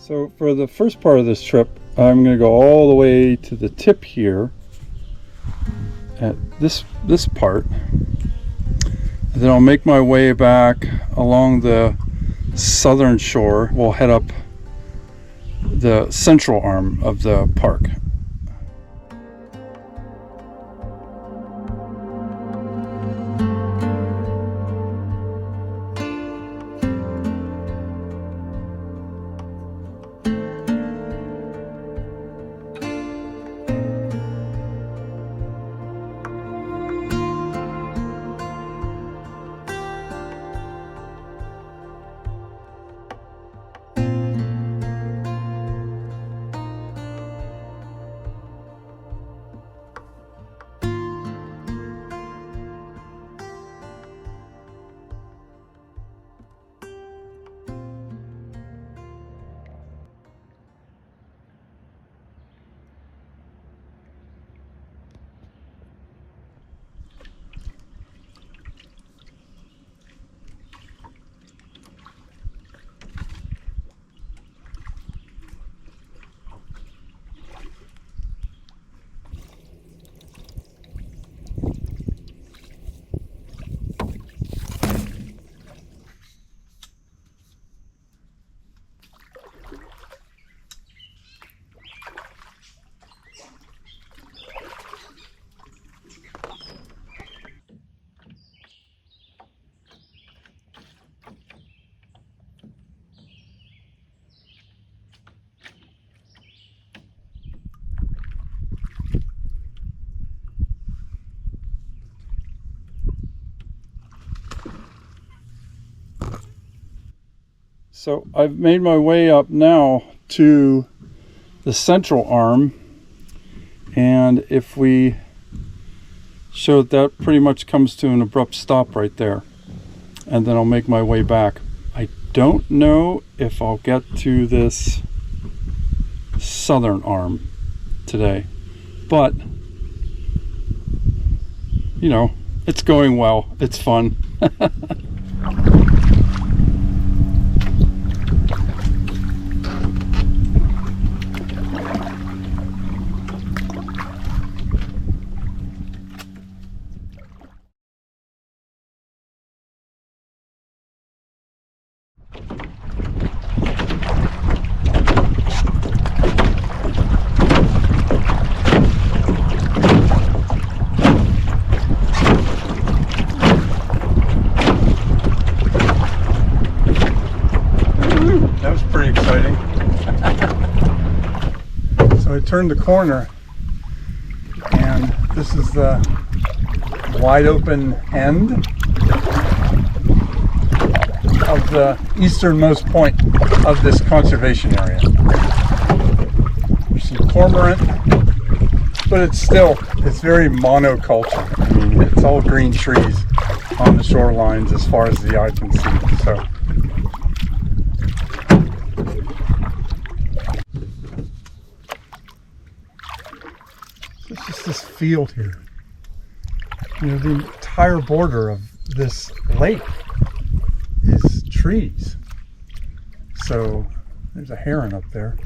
So for the first part of this trip, I'm going to go all the way to the tip here at this part, and then I'll make my way back along the southern shore. We'll head up the central arm of the park. So I've made my way up now to the central arm, and if we show that pretty much comes to an abrupt stop right there, and then I'll make my way back. I don't know if I'll get to this southern arm today, but you know, it's going well. It's fun. So I turned the corner, and this is the wide open end of the easternmost point of this conservation area. There's some cormorant, but it's very monoculture. I mean, it's all green trees on the shorelines as far as the eye can see. So it's just this field here. You know, the entire border of this lake is trees. So there's a heron up there.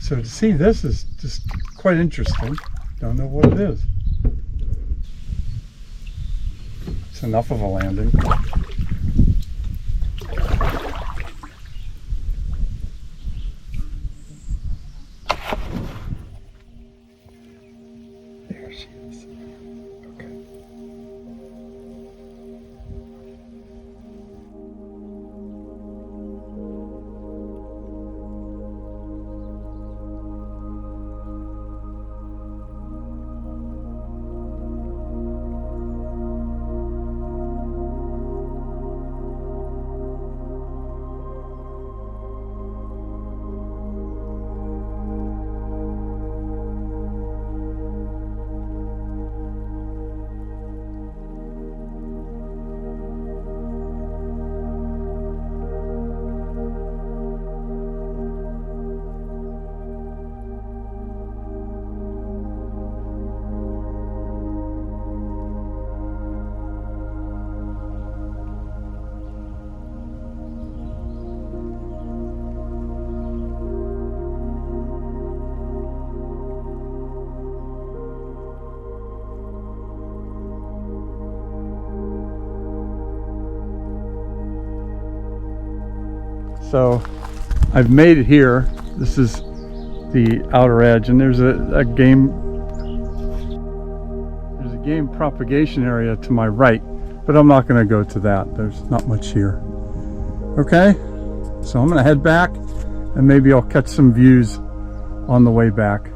So to see this is just quite interesting. Don't know what it is. It's enough of a landing. There she is. Okay. So I've made it here. This is the outer edge, and there's a game propagation area to my right, but I'm not going to go to that. There's not much here. Okay, so I'm going to head back, and maybe I'll catch some views on the way back.